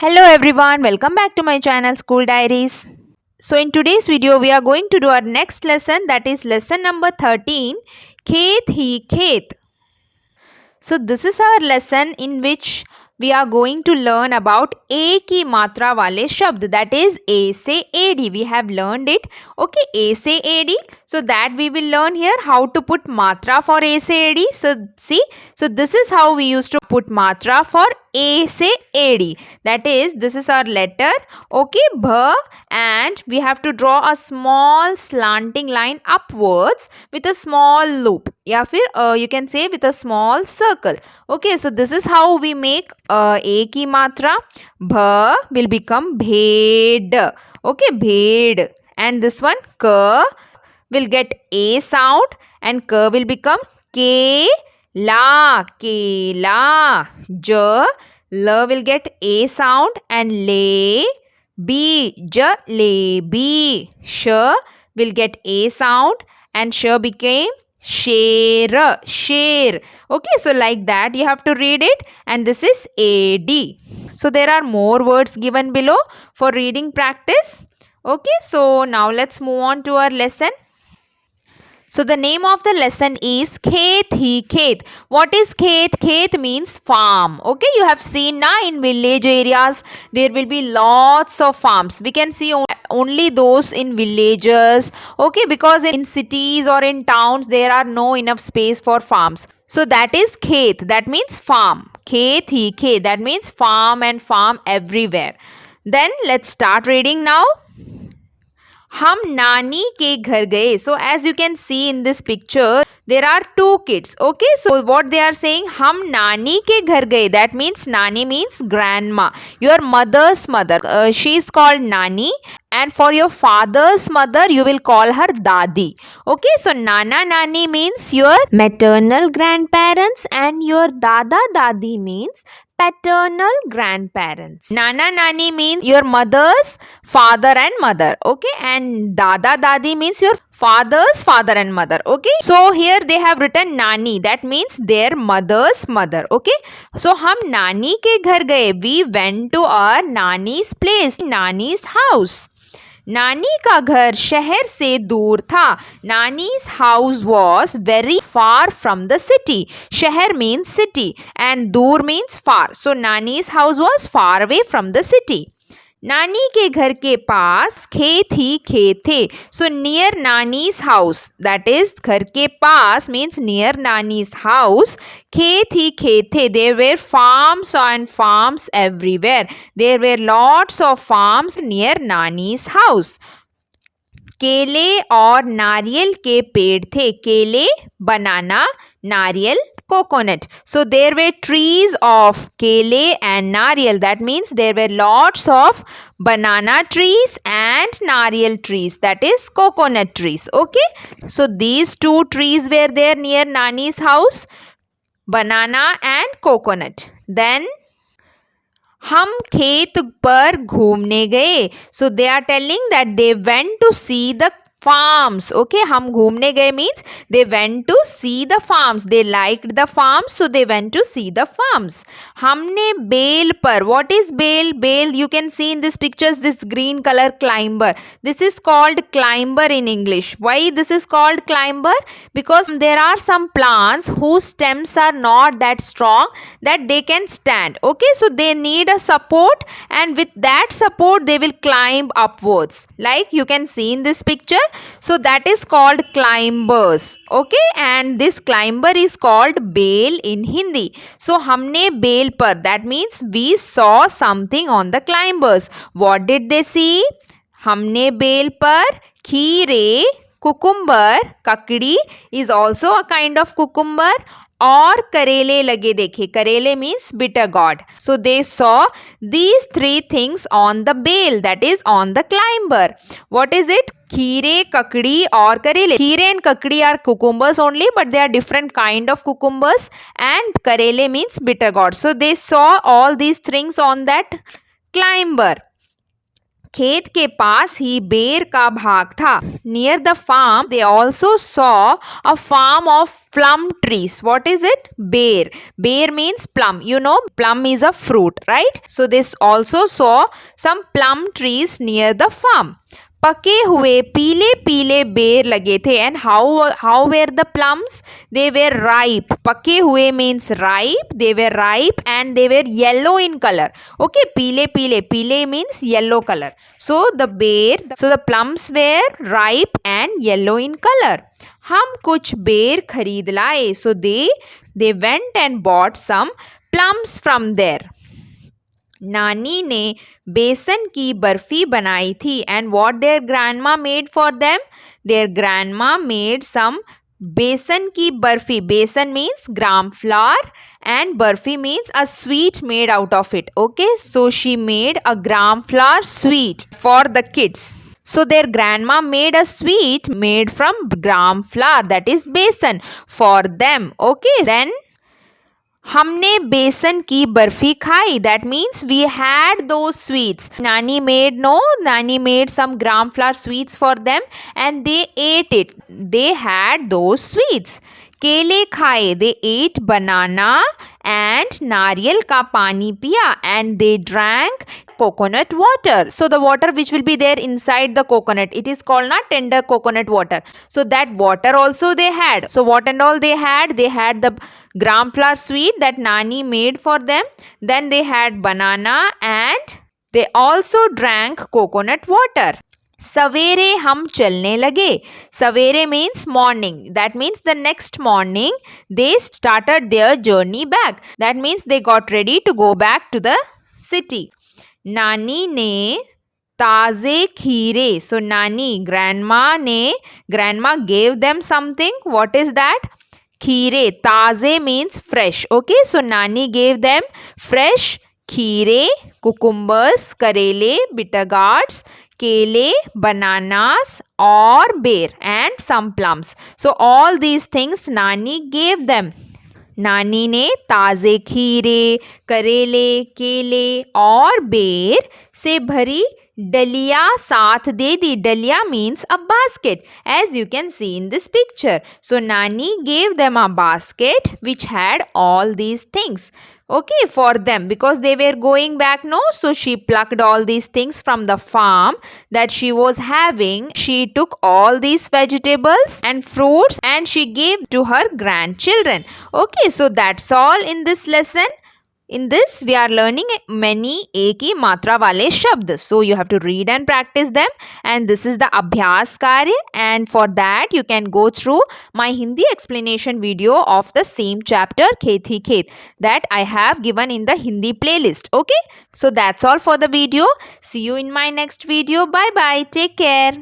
Hello everyone, welcome back to my channel School Diaries. So in today's video we are going to do our next lesson, that is lesson number 13, Khet hi Khet. So this is our lesson in which we are going to learn about A की मात्रा वाले शब्द, that is A से AD. We have learned it. Okay, A से AD. So that we will learn here how to put matra for A से AD. So see, so this is how we used to put matra for A से AD. That is, this is our letter, okay, bh, and we have to draw a small slanting line upwards with a small loop. या फिर you can say with a small circle. Okay, so this is how we make A की मात्रा. Bh will become bhed. Okay, bhed. And this one k will get A sound and k will become K la, kela. J, l will get A sound and le, B, j, le, B. Sh will get A sound and sh became Sher, share. Okay, so like that you have to read it, and this is AD. So there are more words given below for reading practice. Okay, so now let's move on to our lesson. So the name of the lesson is Khet hi Khet. What is Khet? Khet means farm. Okay, you have seen now in village areas there will be lots of farms. We can see only those in villages. Okay, because in cities or in towns there are no enough space for farms. So that is Khet. That means farm. Khet hi Khet. That means farm and farm everywhere. Then let's start reading now. हम नानी के घर गए. So as you can see in this picture, there are two kids. Okay, so what they are saying, हम नानी के घर गए. That means नानी means grandma, your mother's mother. She is called nani, and for your father's mother you will call her dadi. Okay, so nana nani means your maternal grandparents and your dada dadi means paternal grandparents. Nana nani means your mother's father and mother. Okay, and dada dadi means your father's father and mother. Okay, so here they have written nani, that means their mother's mother. Okay, so हम नानी के घर गए. We went to our nani's place, nani's house. नानी का घर शहर से दूर था. Nani's house was very far from the city. शहर means city and दूर means far. So Nani's house was far away from the city. नानी के घर के पास खेत ही खेत थे. So near Nani's house, that is घर के पास means near Nani's house, खेत ही खेत थे. There were farms and farms everywhere. There were lots of farms near Nani's house. केले और नारियल के पेड़ थे. केले banana, नारियल coconut. So there were trees of kele and nariyal. That means there were lots of banana trees and nariyal trees. That is coconut trees. Okay. So these two trees were there near Nani's house, banana and coconut. Then हम खेत पर घूमने गए. So they are telling that they went to see the farms. Okay, हम घूमने गए means they went to see the farms. They liked the farms, so they went to see the farms. हमने बेल पर. What is बेल? बेल, you can see in this pictures this green color climber. This is called climber in English. Why this is called climber? Because there are some plants whose stems are not that strong that they can stand. Okay, so they need a support, and with that support they will climb upwards, like you can see in this picture. So that is called climbers. Okay, and this climber is called bale in Hindi. So हमने बेल पर, that means we saw something on the climbers. What did they see? हमने बेल पर खीरे, cucumber, kakdi is also a kind of cucumber, और करेले लगे देखे. करेले means bitter gourd. So they saw these three things on the bale, that is on the climber. What is it? खीरे, kakdi और करेले. खीरे and kakdi are cucumbers only, but they are different kind of cucumbers, and करेले means bitter gourd. So they saw all these things on that climber. खेत के पास ही बेर का भाग था. Near the farm, they also saw a farm of plum trees. What is it? Bear. Bear means plum. You know, plum is a fruit, right? So they also saw some plum trees near the farm. पके हुए पीले पीले बेर लगे थे. And how were the plums? They were ripe. पके हुए means ripe. They were ripe and they were yellow in colour. Okay, पीले पीले, पीले means yellow colour. So the plums were ripe and yellow in colour. हम कुछ बेर खरीद लाए. So they went and bought some plums from there. नानी ने बेसन की बर्फी बनाई थी. And what their grandma made for them? There grandma made some बेसन की बर्फी. बेसन means gram flower and barfi means a sweet made out of it. Okay, so she made a gram flour sweet for the kids. So their grandma made a sweet made from gram flour, that is besan, for them. Okay, then हमने बेसन की बर्फी खाई. That means we had two sweets. Nani made some gram flour sweets for them and they ate it. They had two sweets. केले खाए. दे eight banana and नारियल का पानी पिया. And they drank coconut water. So the water which will be there inside the coconut, it is called not tender coconut water. So that water also they had. So what and all they had? They had the gram flour sweet that Nani made for them. Then they had banana and they also drank coconut water. सवेरे हम चलने लगे. सवेरे means morning. That means the next morning they started their journey back. That means they got ready to go back to the city. नानी ने ताजे खीरे. So Nani, grandma gave them something. What is that? खीरे. ताजे means fresh. Okay, so Nani gave them fresh खीरे, cucumbers, करेले, bitter gourds, केले, bananas or bear and some plums. So all these things Nani gave them. नानी ने ताजे खीरे, करेले, केले और बेर से भरी डलिया साथ दे दी. डलिया means a basket, as you can see in this picture. So Nani gave them a basket which had all these things. Okay, for them, because they were going back, no? So she plucked all these things from the farm that she was having. She took all these vegetables and fruits and she gave to her grandchildren. Okay, so that's all in this lesson. In this, we are learning many एक ही मात्रा वाले शब्द. So you have to read and practice them. And this is the अभ्यास कार्य. And for that, you can go through my Hindi explanation video of the same chapter, खेत ही खेत, that I have given in the Hindi playlist. Okay? So that's all for the video. See you in my next video. Bye bye. Take care.